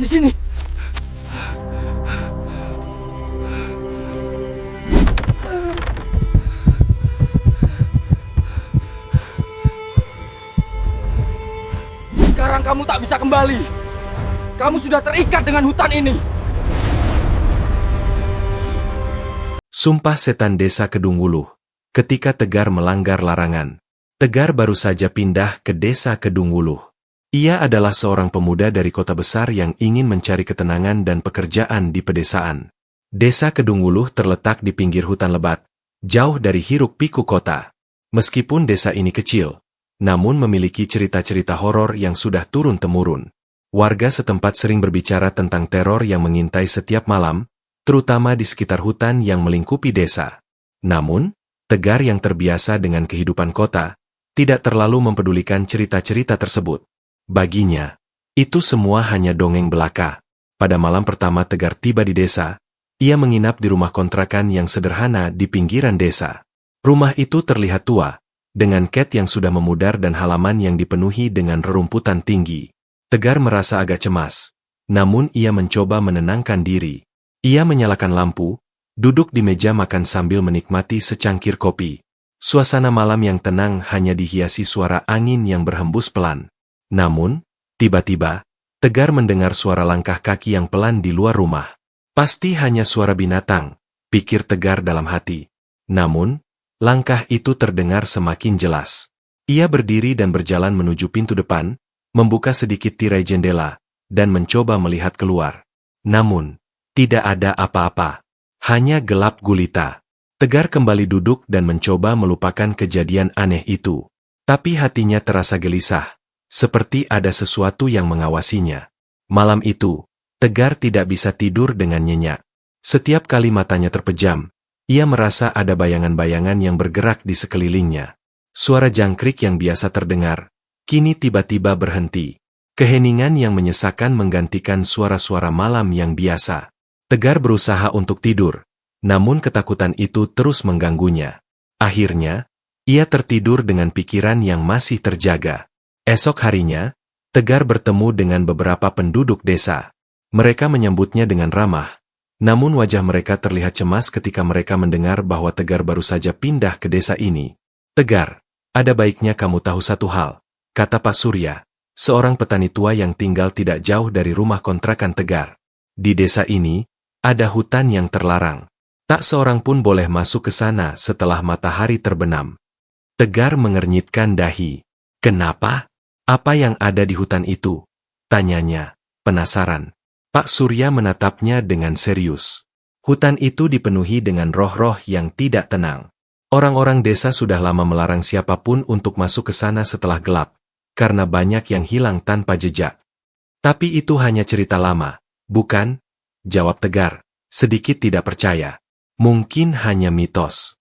apa di sini? Sekarang kamu tak bisa kembali. Kamu sudah terikat dengan hutan ini. Sumpah Setan Desa Kedung Wuluh. Ketika Tegar melanggar larangan, Tegar baru saja pindah ke Desa Kedung Wuluh. Ia adalah seorang pemuda dari kota besar yang ingin mencari ketenangan dan pekerjaan di pedesaan. Desa Kedung Wuluh terletak di pinggir hutan lebat, jauh dari hiruk-pikuk kota. Meskipun desa ini kecil, namun memiliki cerita-cerita horor yang sudah turun-temurun. Warga setempat sering berbicara tentang teror yang mengintai setiap malam, terutama di sekitar hutan yang melingkupi desa. Namun, Tegar yang terbiasa dengan kehidupan kota, tidak terlalu mempedulikan cerita-cerita tersebut. Baginya, itu semua hanya dongeng belaka. Pada malam pertama Tegar tiba di desa, ia menginap di rumah kontrakan yang sederhana di pinggiran desa. Rumah itu terlihat tua, dengan cat yang sudah memudar dan halaman yang dipenuhi dengan rerumputan tinggi. Tegar merasa agak cemas, namun ia mencoba menenangkan diri. Ia menyalakan lampu, duduk di meja makan sambil menikmati secangkir kopi. Suasana malam yang tenang hanya dihiasi suara angin yang berhembus pelan. Namun, tiba-tiba, Tegar mendengar suara langkah kaki yang pelan di luar rumah. Pasti hanya suara binatang, pikir Tegar dalam hati. Namun, langkah itu terdengar semakin jelas. Ia berdiri dan berjalan menuju pintu depan, membuka sedikit tirai jendela, dan mencoba melihat keluar. Namun, tidak ada apa-apa. Hanya gelap gulita. Tegar kembali duduk dan mencoba melupakan kejadian aneh itu. Tapi hatinya terasa gelisah. Seperti ada sesuatu yang mengawasinya. Malam itu, Tegar tidak bisa tidur dengan nyenyak. Setiap kali matanya terpejam, ia merasa ada bayangan-bayangan yang bergerak di sekelilingnya. Suara jangkrik yang biasa terdengar, kini tiba-tiba berhenti. Keheningan yang menyesakan menggantikan suara-suara malam yang biasa. Tegar berusaha untuk tidur, namun ketakutan itu terus mengganggunya. Akhirnya, ia tertidur dengan pikiran yang masih terjaga. Esok harinya, Tegar bertemu dengan beberapa penduduk desa. Mereka menyambutnya dengan ramah, namun wajah mereka terlihat cemas ketika mereka mendengar bahwa Tegar baru saja pindah ke desa ini. Tegar, ada baiknya kamu tahu satu hal, kata Pak Surya, seorang petani tua yang tinggal tidak jauh dari rumah kontrakan Tegar. Di desa ini, ada hutan yang terlarang. Tak seorang pun boleh masuk ke sana setelah matahari terbenam. Tegar mengernyitkan dahi. Kenapa? Apa yang ada di hutan itu? Tanyanya, penasaran. Pak Surya menatapnya dengan serius. Hutan itu dipenuhi dengan roh-roh yang tidak tenang. Orang-orang desa sudah lama melarang siapapun untuk masuk ke sana setelah gelap, karena banyak yang hilang tanpa jejak. Tapi itu hanya cerita lama, bukan? Jawab Tegar, sedikit tidak percaya. Mungkin hanya mitos.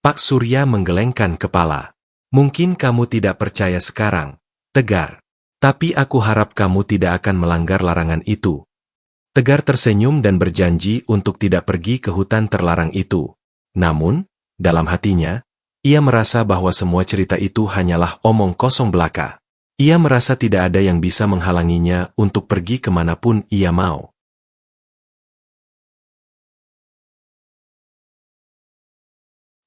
Pak Surya menggelengkan kepala. Mungkin kamu tidak percaya sekarang, Tegar. Tapi aku harap kamu tidak akan melanggar larangan itu. Tegar tersenyum dan berjanji untuk tidak pergi ke hutan terlarang itu. Namun, dalam hatinya, ia merasa bahwa semua cerita itu hanyalah omong kosong belaka. Ia merasa tidak ada yang bisa menghalanginya untuk pergi kemanapun ia mau.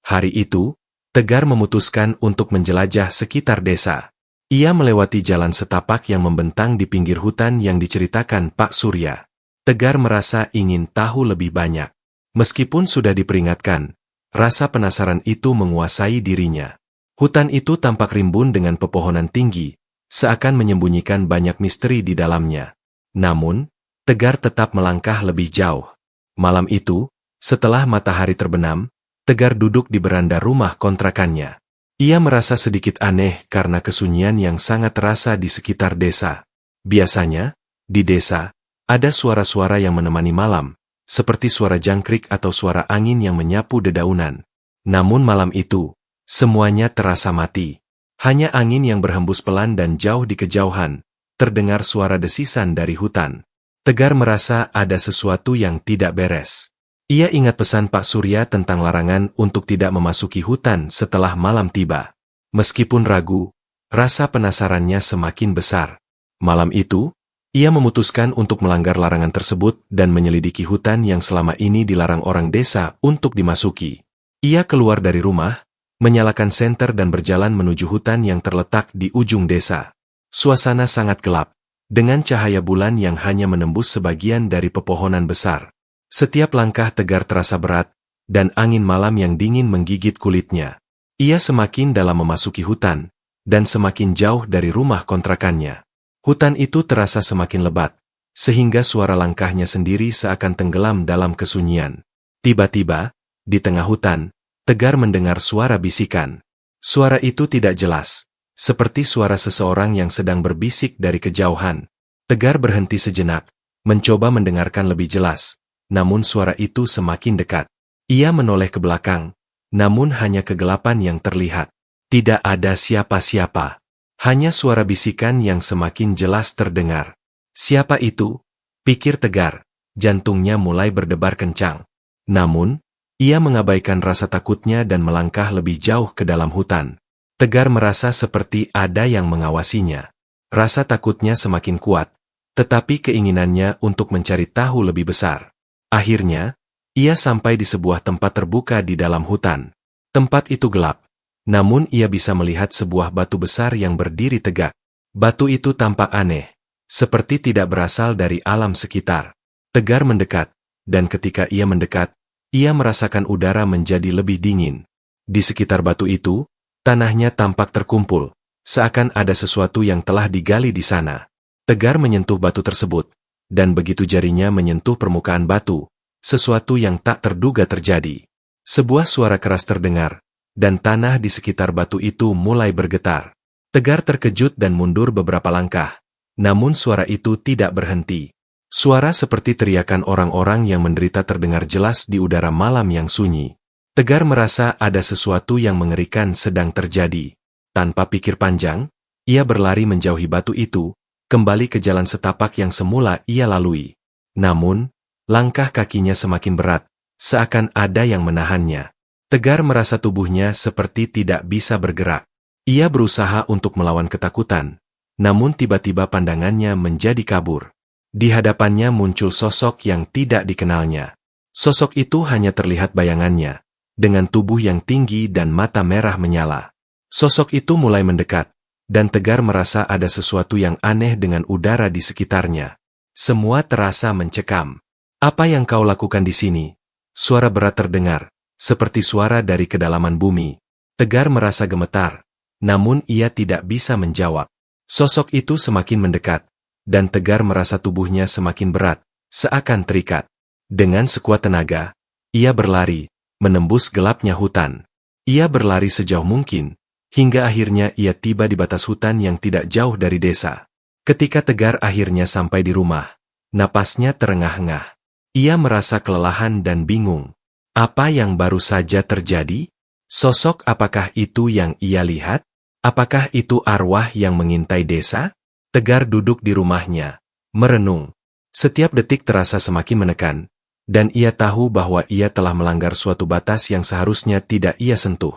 Hari itu, Tegar memutuskan untuk menjelajah sekitar desa. Ia melewati jalan setapak yang membentang di pinggir hutan yang diceritakan Pak Surya. Tegar merasa ingin tahu lebih banyak. Meskipun sudah diperingatkan, rasa penasaran itu menguasai dirinya. Hutan itu tampak rimbun dengan pepohonan tinggi, seakan menyembunyikan banyak misteri di dalamnya. Namun, Tegar tetap melangkah lebih jauh. Malam itu, setelah matahari terbenam, Tegar duduk di beranda rumah kontrakannya. Ia merasa sedikit aneh karena kesunyian yang sangat terasa di sekitar desa. Biasanya, di desa, ada suara-suara yang menemani malam, seperti suara jangkrik atau suara angin yang menyapu dedaunan. Namun malam itu, semuanya terasa mati. Hanya angin yang berhembus pelan dan jauh di kejauhan, terdengar suara desisan dari hutan. Tegar merasa ada sesuatu yang tidak beres. Ia ingat pesan Pak Surya tentang larangan untuk tidak memasuki hutan setelah malam tiba. Meskipun ragu, rasa penasarannya semakin besar. Malam itu, Ia memutuskan untuk melanggar larangan tersebut dan menyelidiki hutan yang selama ini dilarang orang desa untuk dimasuki. Ia keluar dari rumah, menyalakan senter dan berjalan menuju hutan yang terletak di ujung desa. Suasana sangat gelap, dengan cahaya bulan yang hanya menembus sebagian dari pepohonan besar. Setiap langkah Tegar terasa berat, dan angin malam yang dingin menggigit kulitnya. Ia semakin dalam memasuki hutan, dan semakin jauh dari rumah kontrakannya. Hutan itu terasa semakin lebat, sehingga suara langkahnya sendiri seakan tenggelam dalam kesunyian. Tiba-tiba, di tengah hutan, Tegar mendengar suara bisikan. Suara itu tidak jelas, seperti suara seseorang yang sedang berbisik dari kejauhan. Tegar berhenti sejenak, mencoba mendengarkan lebih jelas, namun suara itu semakin dekat. Ia menoleh ke belakang, namun hanya kegelapan yang terlihat. Tidak ada siapa-siapa. Hanya suara bisikan yang semakin jelas terdengar. Siapa itu? Pikir Tegar, jantungnya mulai berdebar kencang. Namun, ia mengabaikan rasa takutnya dan melangkah lebih jauh ke dalam hutan. Tegar merasa seperti ada yang mengawasinya. Rasa takutnya semakin kuat, tetapi keinginannya untuk mencari tahu lebih besar. Akhirnya, ia sampai di sebuah tempat terbuka di dalam hutan. Tempat itu gelap. Namun ia bisa melihat sebuah batu besar yang berdiri tegak. Batu itu tampak aneh, seperti tidak berasal dari alam sekitar. Tegar mendekat, dan ketika ia mendekat, ia merasakan udara menjadi lebih dingin. Di sekitar batu itu, tanahnya tampak terkumpul, seakan ada sesuatu yang telah digali di sana. Tegar menyentuh batu tersebut, dan begitu jarinya menyentuh permukaan batu, sesuatu yang tak terduga terjadi. Sebuah suara keras terdengar, dan tanah di sekitar batu itu mulai bergetar. Tegar terkejut dan mundur beberapa langkah, namun suara itu tidak berhenti. Suara seperti teriakan orang-orang yang menderita terdengar jelas di udara malam yang sunyi. Tegar merasa ada sesuatu yang mengerikan sedang terjadi. Tanpa pikir panjang, ia berlari menjauhi batu itu, kembali ke jalan setapak yang semula ia lalui. Namun, langkah kakinya semakin berat, seakan ada yang menahannya. Tegar merasa tubuhnya seperti tidak bisa bergerak. Ia berusaha untuk melawan ketakutan, namun tiba-tiba pandangannya menjadi kabur. Di hadapannya muncul sosok yang tidak dikenalnya. Sosok itu hanya terlihat bayangannya, dengan tubuh yang tinggi dan mata merah menyala. Sosok itu mulai mendekat, dan Tegar merasa ada sesuatu yang aneh dengan udara di sekitarnya. Semua terasa mencekam. "Apa yang kau lakukan di sini?" Suara berat terdengar, seperti suara dari kedalaman bumi. Tegar merasa gemetar, namun ia tidak bisa menjawab. Sosok itu semakin mendekat, dan Tegar merasa tubuhnya semakin berat, seakan terikat. Dengan sekuat tenaga, ia berlari, menembus gelapnya hutan. Ia berlari sejauh mungkin, hingga akhirnya ia tiba di batas hutan yang tidak jauh dari desa. Ketika Tegar akhirnya sampai di rumah, napasnya terengah-engah. Ia merasa kelelahan dan bingung. Apa yang baru saja terjadi? Sosok apakah itu yang ia lihat? Apakah itu arwah yang mengintai desa? Tegar duduk di rumahnya, merenung. Setiap detik terasa semakin menekan, dan ia tahu bahwa ia telah melanggar suatu batas yang seharusnya tidak ia sentuh.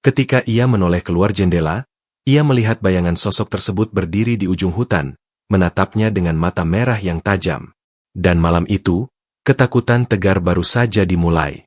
Ketika ia menoleh keluar jendela, ia melihat bayangan sosok tersebut berdiri di ujung hutan, menatapnya dengan mata merah yang tajam. Dan malam itu, ketakutan Tegar baru saja dimulai.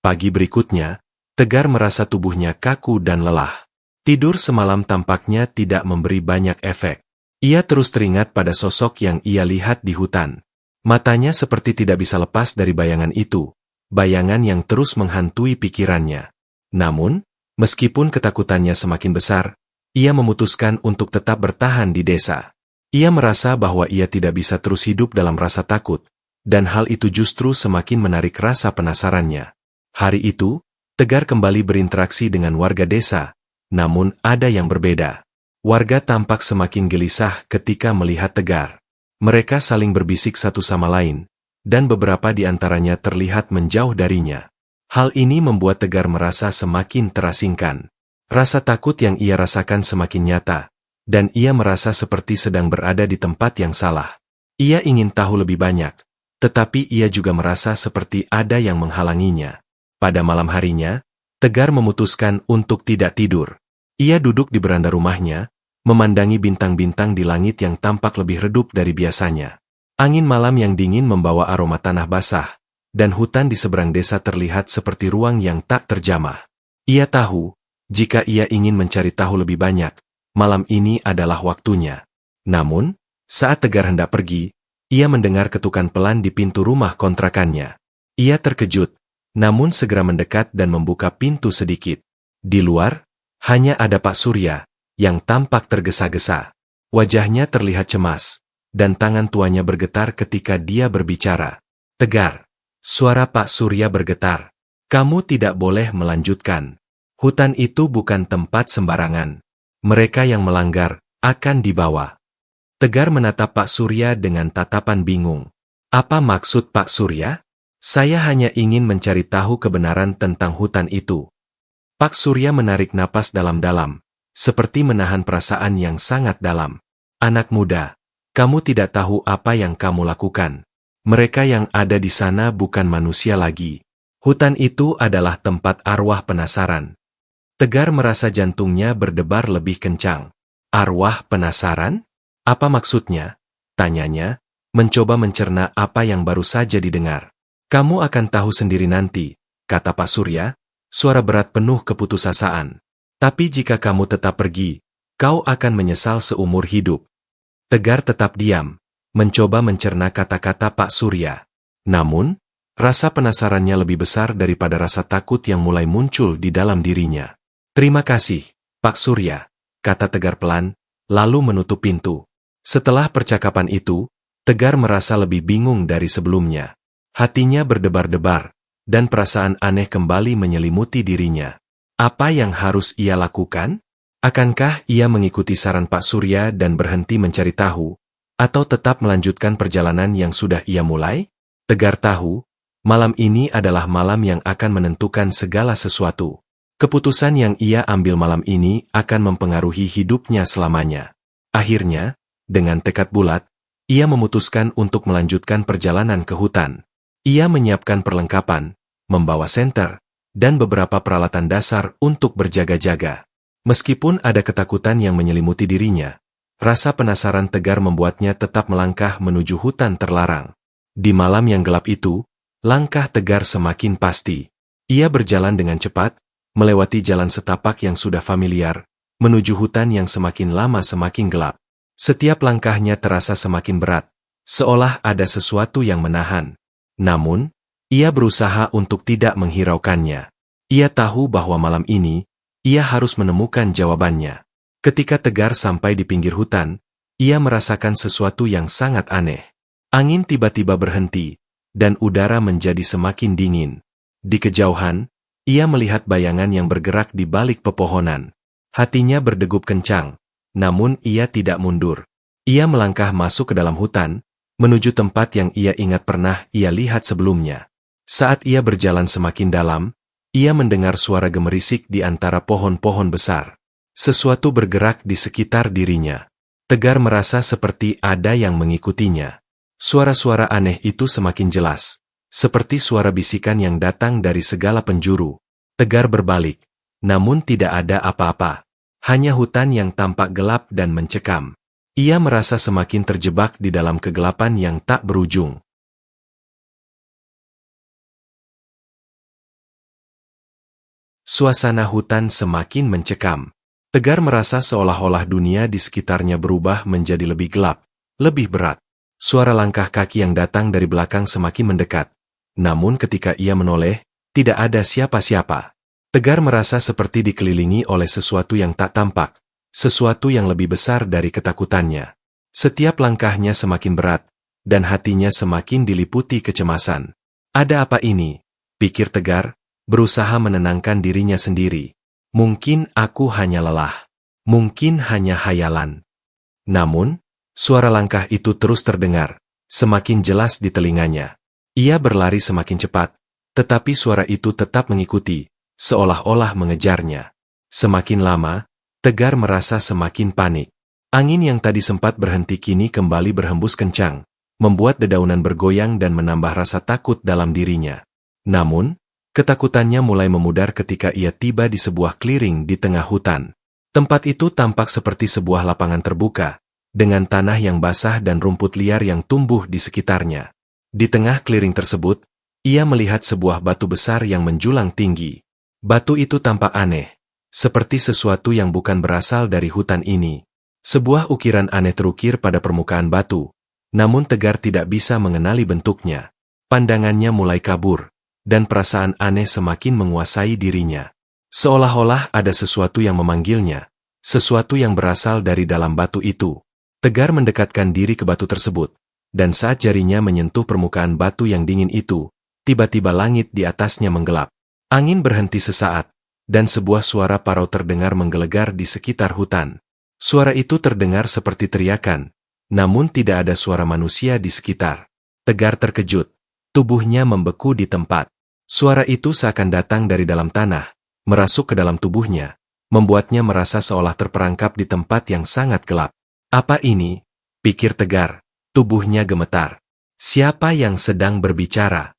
Pagi berikutnya, Tegar merasa tubuhnya kaku dan lelah. Tidur semalam tampaknya tidak memberi banyak efek. Ia terus teringat pada sosok yang ia lihat di hutan. Matanya seperti tidak bisa lepas dari bayangan itu, bayangan yang terus menghantui pikirannya. Namun, meskipun ketakutannya semakin besar, ia memutuskan untuk tetap bertahan di desa. Ia merasa bahwa ia tidak bisa terus hidup dalam rasa takut, dan hal itu justru semakin menarik rasa penasarannya. Hari itu, Tegar kembali berinteraksi dengan warga desa, namun ada yang berbeda. Warga tampak semakin gelisah ketika melihat Tegar. Mereka saling berbisik satu sama lain, dan beberapa di antaranya terlihat menjauh darinya. Hal ini membuat Tegar merasa semakin terasingkan. Rasa takut yang ia rasakan semakin nyata, dan ia merasa seperti sedang berada di tempat yang salah. Ia ingin tahu lebih banyak, tetapi ia juga merasa seperti ada yang menghalanginya. Pada malam harinya, Tegar memutuskan untuk tidak tidur. Ia duduk di beranda rumahnya, memandangi bintang-bintang di langit yang tampak lebih redup dari biasanya. Angin malam yang dingin membawa aroma tanah basah, dan hutan di seberang desa terlihat seperti ruang yang tak terjamah. Ia tahu, jika ia ingin mencari tahu lebih banyak, malam ini adalah waktunya. Namun, saat Tegar hendak pergi, ia mendengar ketukan pelan di pintu rumah kontrakannya. Ia terkejut, namun segera mendekat dan membuka pintu sedikit. Di luar, hanya ada Pak Surya, yang tampak tergesa-gesa. Wajahnya terlihat cemas, dan tangan tuanya bergetar ketika dia berbicara. "Tegar," suara Pak Surya bergetar. "Kamu tidak boleh melanjutkan. Hutan itu bukan tempat sembarangan. Mereka yang melanggar akan dibawa." Tegar menatap Pak Surya dengan tatapan bingung. "Apa maksud Pak Surya? Saya hanya ingin mencari tahu kebenaran tentang hutan itu." Pak Surya menarik napas dalam-dalam, seperti menahan perasaan yang sangat dalam. "Anak muda, kamu tidak tahu apa yang kamu lakukan. Mereka yang ada di sana bukan manusia lagi. Hutan itu adalah tempat arwah penasaran." Tegar merasa jantungnya berdebar lebih kencang. "Arwah penasaran? Apa maksudnya?" tanyanya, mencoba mencerna apa yang baru saja didengar. "Kamu akan tahu sendiri nanti," kata Pak Surya, suara berat penuh keputusasaan. "Tapi jika kamu tetap pergi, kau akan menyesal seumur hidup." Tegar tetap diam, mencoba mencerna kata-kata Pak Surya. Namun, rasa penasarannya lebih besar daripada rasa takut yang mulai muncul di dalam dirinya. "Terima kasih, Pak Surya," kata Tegar pelan, lalu menutup pintu. Setelah percakapan itu, Tegar merasa lebih bingung dari sebelumnya. Hatinya berdebar-debar, dan perasaan aneh kembali menyelimuti dirinya. Apa yang harus ia lakukan? Akankah ia mengikuti saran Pak Surya dan berhenti mencari tahu, atau tetap melanjutkan perjalanan yang sudah ia mulai? Tegar tahu, malam ini adalah malam yang akan menentukan segala sesuatu. Keputusan yang ia ambil malam ini akan mempengaruhi hidupnya selamanya. Akhirnya, dengan tekad bulat, ia memutuskan untuk melanjutkan perjalanan ke hutan. Ia menyiapkan perlengkapan, membawa senter, dan beberapa peralatan dasar untuk berjaga-jaga. Meskipun ada ketakutan yang menyelimuti dirinya, rasa penasaran Tegar membuatnya tetap melangkah menuju hutan terlarang. Di malam yang gelap itu, langkah Tegar semakin pasti. Ia berjalan dengan cepat, melewati jalan setapak yang sudah familiar, menuju hutan yang semakin lama semakin gelap. Setiap langkahnya terasa semakin berat, seolah ada sesuatu yang menahan. Namun, ia berusaha untuk tidak menghiraukannya. Ia tahu bahwa malam ini, ia harus menemukan jawabannya. Ketika Tegar sampai di pinggir hutan, ia merasakan sesuatu yang sangat aneh. Angin tiba-tiba berhenti, dan udara menjadi semakin dingin. Di kejauhan, ia melihat bayangan yang bergerak di balik pepohonan. Hatinya berdegup kencang, namun ia tidak mundur. Ia melangkah masuk ke dalam hutan, menuju tempat yang ia ingat pernah ia lihat sebelumnya. Saat ia berjalan semakin dalam, ia mendengar suara gemerisik di antara pohon-pohon besar. Sesuatu bergerak di sekitar dirinya. Tegar merasa seperti ada yang mengikutinya. Suara-suara aneh itu semakin jelas, seperti suara bisikan yang datang dari segala penjuru. Tegar berbalik, namun tidak ada apa-apa. Hanya hutan yang tampak gelap dan mencekam. Ia merasa semakin terjebak di dalam kegelapan yang tak berujung. Suasana hutan semakin mencekam. Tegar merasa seolah-olah dunia di sekitarnya berubah menjadi lebih gelap, lebih berat. Suara langkah kaki yang datang dari belakang semakin mendekat. Namun ketika ia menoleh, tidak ada siapa-siapa. Tegar merasa seperti dikelilingi oleh sesuatu yang tak tampak, sesuatu yang lebih besar dari ketakutannya. Setiap langkahnya semakin berat, dan hatinya semakin diliputi kecemasan. "Ada apa ini?" pikir Tegar, berusaha menenangkan dirinya sendiri. "Mungkin aku hanya lelah. Mungkin hanya hayalan." Namun, suara langkah itu terus terdengar, semakin jelas di telinganya. Ia berlari semakin cepat, tetapi suara itu tetap mengikuti, seolah-olah mengejarnya. Semakin lama, Tegar merasa semakin panik. Angin yang tadi sempat berhenti kini kembali berhembus kencang, membuat dedaunan bergoyang dan menambah rasa takut dalam dirinya. Namun, ketakutannya mulai memudar ketika ia tiba di sebuah clearing di tengah hutan. Tempat itu tampak seperti sebuah lapangan terbuka, dengan tanah yang basah dan rumput liar yang tumbuh di sekitarnya. Di tengah clearing tersebut, ia melihat sebuah batu besar yang menjulang tinggi. Batu itu tampak aneh, seperti sesuatu yang bukan berasal dari hutan ini. Sebuah ukiran aneh terukir pada permukaan batu, namun Tegar tidak bisa mengenali bentuknya. Pandangannya mulai kabur, dan perasaan aneh semakin menguasai dirinya. Seolah-olah ada sesuatu yang memanggilnya, sesuatu yang berasal dari dalam batu itu. Tegar mendekatkan diri ke batu tersebut, dan saat jarinya menyentuh permukaan batu yang dingin itu, tiba-tiba langit di atasnya menggelap. Angin berhenti sesaat, dan sebuah suara parau terdengar menggelegar di sekitar hutan. Suara itu terdengar seperti teriakan, namun tidak ada suara manusia di sekitar. Tegar terkejut, tubuhnya membeku di tempat. Suara itu seakan datang dari dalam tanah, merasuk ke dalam tubuhnya, membuatnya merasa seolah terperangkap di tempat yang sangat gelap. Apa ini? Pikir Tegar, tubuhnya gemetar. Siapa yang sedang berbicara?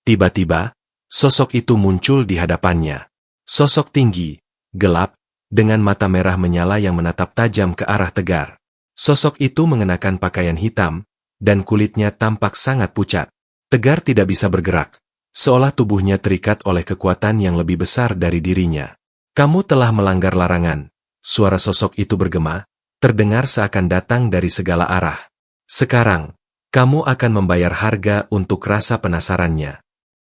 Tiba-tiba, sosok itu muncul di hadapannya. Sosok tinggi, gelap, dengan mata merah menyala yang menatap tajam ke arah Tegar. Sosok itu mengenakan pakaian hitam, dan kulitnya tampak sangat pucat. Tegar tidak bisa bergerak, seolah tubuhnya terikat oleh kekuatan yang lebih besar dari dirinya. Kamu telah melanggar larangan. Suara sosok itu bergema, terdengar seakan datang dari segala arah. Sekarang, kamu akan membayar harga untuk rasa penasarannya.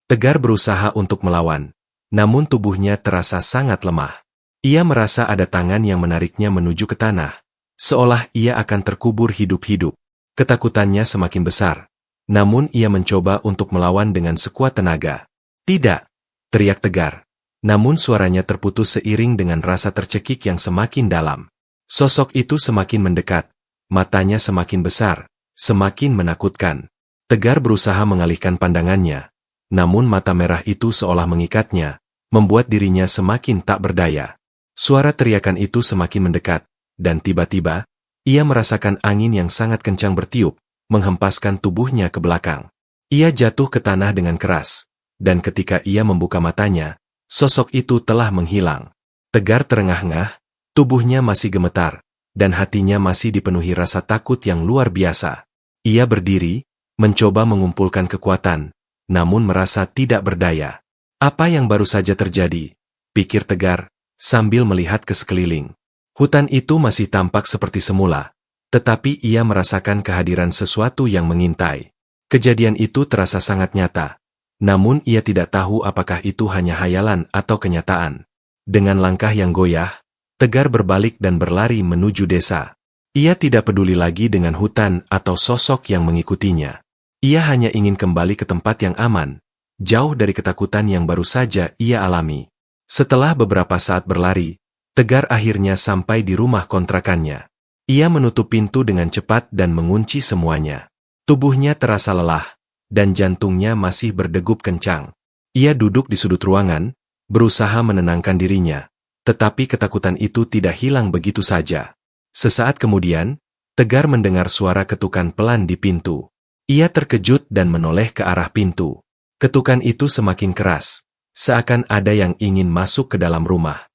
Tegar berusaha untuk melawan, namun tubuhnya terasa sangat lemah. Ia merasa ada tangan yang menariknya menuju ke tanah, seolah ia akan terkubur hidup-hidup. Ketakutannya semakin besar, namun ia mencoba untuk melawan dengan sekuat tenaga. Tidak, teriak Tegar. Namun suaranya terputus seiring dengan rasa tercekik yang semakin dalam. Sosok itu semakin mendekat, matanya semakin besar, semakin menakutkan. Tegar berusaha mengalihkan pandangannya, namun mata merah itu seolah mengikatnya, membuat dirinya semakin tak berdaya. Suara teriakan itu semakin mendekat, dan tiba-tiba, ia merasakan angin yang sangat kencang bertiup, menghempaskan tubuhnya ke belakang. Ia jatuh ke tanah dengan keras, dan ketika ia membuka matanya, sosok itu telah menghilang. Tegar terengah-engah, tubuhnya masih gemetar, dan hatinya masih dipenuhi rasa takut yang luar biasa. Ia berdiri, mencoba mengumpulkan kekuatan, namun merasa tidak berdaya. Apa yang baru saja terjadi? Pikir Tegar, sambil melihat ke sekeliling. Hutan itu masih tampak seperti semula, tetapi ia merasakan kehadiran sesuatu yang mengintai. Kejadian itu terasa sangat nyata, namun ia tidak tahu apakah itu hanya hayalan atau kenyataan. Dengan langkah yang goyah, Tegar berbalik dan berlari menuju desa. Ia tidak peduli lagi dengan hutan atau sosok yang mengikutinya. Ia hanya ingin kembali ke tempat yang aman, jauh dari ketakutan yang baru saja ia alami. Setelah beberapa saat berlari, Tegar akhirnya sampai di rumah kontrakannya. Ia menutup pintu dengan cepat dan mengunci semuanya. Tubuhnya terasa lelah, dan jantungnya masih berdegup kencang. Ia duduk di sudut ruangan, berusaha menenangkan dirinya, tetapi ketakutan itu tidak hilang begitu saja. Sesaat kemudian, Tegar mendengar suara ketukan pelan di pintu. Ia terkejut dan menoleh ke arah pintu. Ketukan itu semakin keras, seakan ada yang ingin masuk ke dalam rumah.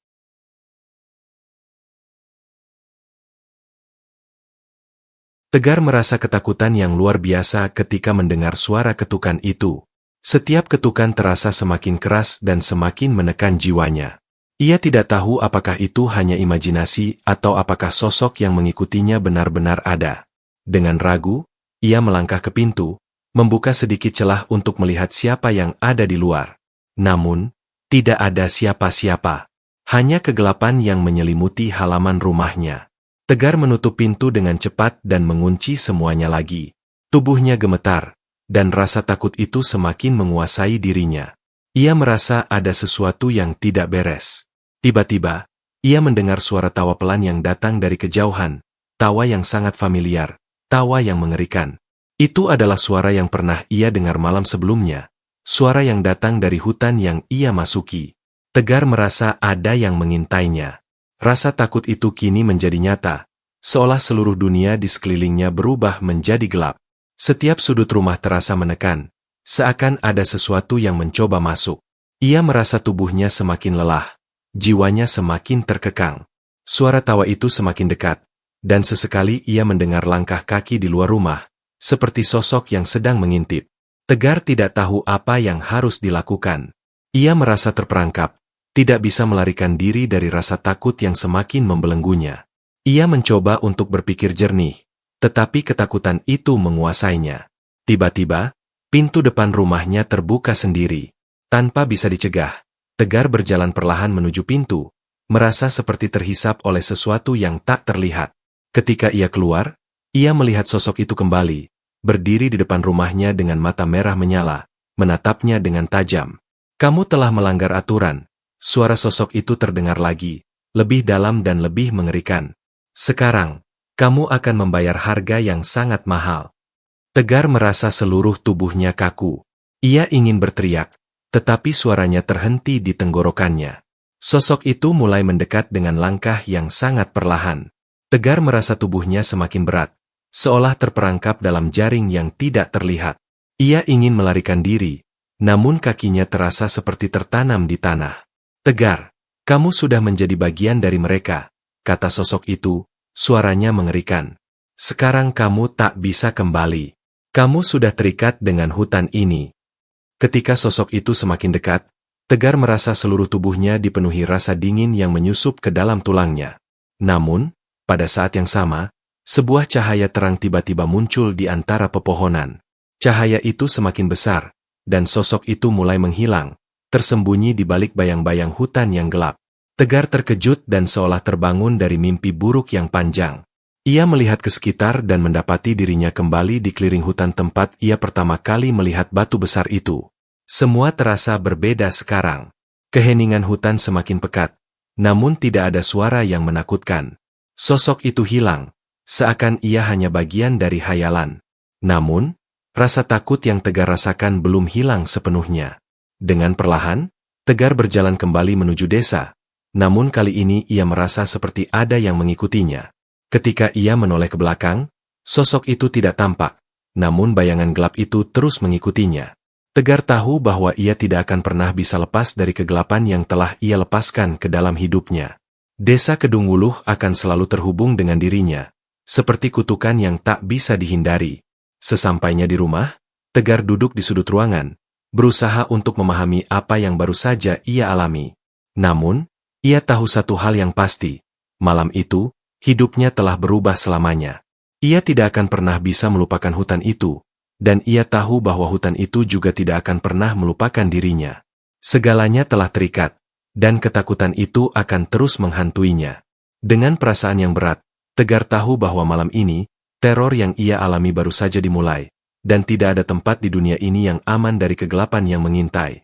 Tegar merasa ketakutan yang luar biasa ketika mendengar suara ketukan itu. Setiap ketukan terasa semakin keras dan semakin menekan jiwanya. Ia tidak tahu apakah itu hanya imajinasi atau apakah sosok yang mengikutinya benar-benar ada. Dengan ragu, ia melangkah ke pintu, membuka sedikit celah untuk melihat siapa yang ada di luar. Namun, tidak ada siapa-siapa. Hanya kegelapan yang menyelimuti halaman rumahnya. Tegar menutup pintu dengan cepat dan mengunci semuanya lagi. Tubuhnya gemetar, dan rasa takut itu semakin menguasai dirinya. Ia merasa ada sesuatu yang tidak beres. Tiba-tiba, ia mendengar suara tawa pelan yang datang dari kejauhan, tawa yang sangat familiar, tawa yang mengerikan. Itu adalah suara yang pernah ia dengar malam sebelumnya, suara yang datang dari hutan yang ia masuki. Tegar merasa ada yang mengintainya. Rasa takut itu kini menjadi nyata, seolah seluruh dunia di sekelilingnya berubah menjadi gelap. Setiap sudut rumah terasa menekan, seakan ada sesuatu yang mencoba masuk. Ia merasa tubuhnya semakin lelah, jiwanya semakin terkekang. Suara tawa itu semakin dekat, dan sesekali ia mendengar langkah kaki di luar rumah, seperti sosok yang sedang mengintip. Tegar tidak tahu apa yang harus dilakukan. Ia merasa terperangkap, tidak bisa melarikan diri dari rasa takut yang semakin membelenggunya. Ia mencoba untuk berpikir jernih, tetapi ketakutan itu menguasainya. Tiba-tiba, pintu depan rumahnya terbuka sendiri. Tanpa bisa dicegah, Tegar berjalan perlahan menuju pintu, merasa seperti terhisap oleh sesuatu yang tak terlihat. Ketika ia keluar, ia melihat sosok itu kembali, berdiri di depan rumahnya dengan mata merah menyala, menatapnya dengan tajam. "Kamu telah melanggar aturan." Suara sosok itu terdengar lagi, lebih dalam dan lebih mengerikan. "Sekarang, kamu akan membayar harga yang sangat mahal." Tegar merasa seluruh tubuhnya kaku. Ia ingin berteriak, tetapi suaranya terhenti di tenggorokannya. Sosok itu mulai mendekat dengan langkah yang sangat perlahan. Tegar merasa tubuhnya semakin berat, seolah terperangkap dalam jaring yang tidak terlihat. Ia ingin melarikan diri, namun kakinya terasa seperti tertanam di tanah. "Tegar, kamu sudah menjadi bagian dari mereka," kata sosok itu, suaranya mengerikan. "Sekarang kamu tak bisa kembali. Kamu sudah terikat dengan hutan ini." Ketika sosok itu semakin dekat, Tegar merasa seluruh tubuhnya dipenuhi rasa dingin yang menyusup ke dalam tulangnya. Namun, pada saat yang sama, sebuah cahaya terang tiba-tiba muncul di antara pepohonan. Cahaya itu semakin besar, dan sosok itu mulai menghilang, tersembunyi di balik bayang-bayang hutan yang gelap. Tegar terkejut dan seolah terbangun dari mimpi buruk yang panjang. Ia melihat ke sekitar dan mendapati dirinya kembali di keliling hutan tempat ia pertama kali melihat batu besar itu. Semua terasa berbeda sekarang. Keheningan hutan semakin pekat, namun tidak ada suara yang menakutkan. Sosok itu hilang, seakan ia hanya bagian dari hayalan. Namun, rasa takut yang Tegar rasakan belum hilang sepenuhnya. Dengan perlahan, Tegar berjalan kembali menuju desa, namun kali ini ia merasa seperti ada yang mengikutinya. Ketika ia menoleh ke belakang, sosok itu tidak tampak, namun bayangan gelap itu terus mengikutinya. Tegar tahu bahwa ia tidak akan pernah bisa lepas dari kegelapan yang telah ia lepaskan ke dalam hidupnya. Desa Kedung Wuluh akan selalu terhubung dengan dirinya, seperti kutukan yang tak bisa dihindari. Sesampainya di rumah, Tegar duduk di sudut ruangan, berusaha untuk memahami apa yang baru saja ia alami. Namun, ia tahu satu hal yang pasti, malam itu, hidupnya telah berubah selamanya. Ia tidak akan pernah bisa melupakan hutan itu, dan ia tahu bahwa hutan itu juga tidak akan pernah melupakan dirinya. Segalanya telah terikat, dan ketakutan itu akan terus menghantuinya. Dengan perasaan yang berat, Tegar tahu bahwa malam ini, teror yang ia alami baru saja dimulai, dan tidak ada tempat di dunia ini yang aman dari kegelapan yang mengintai.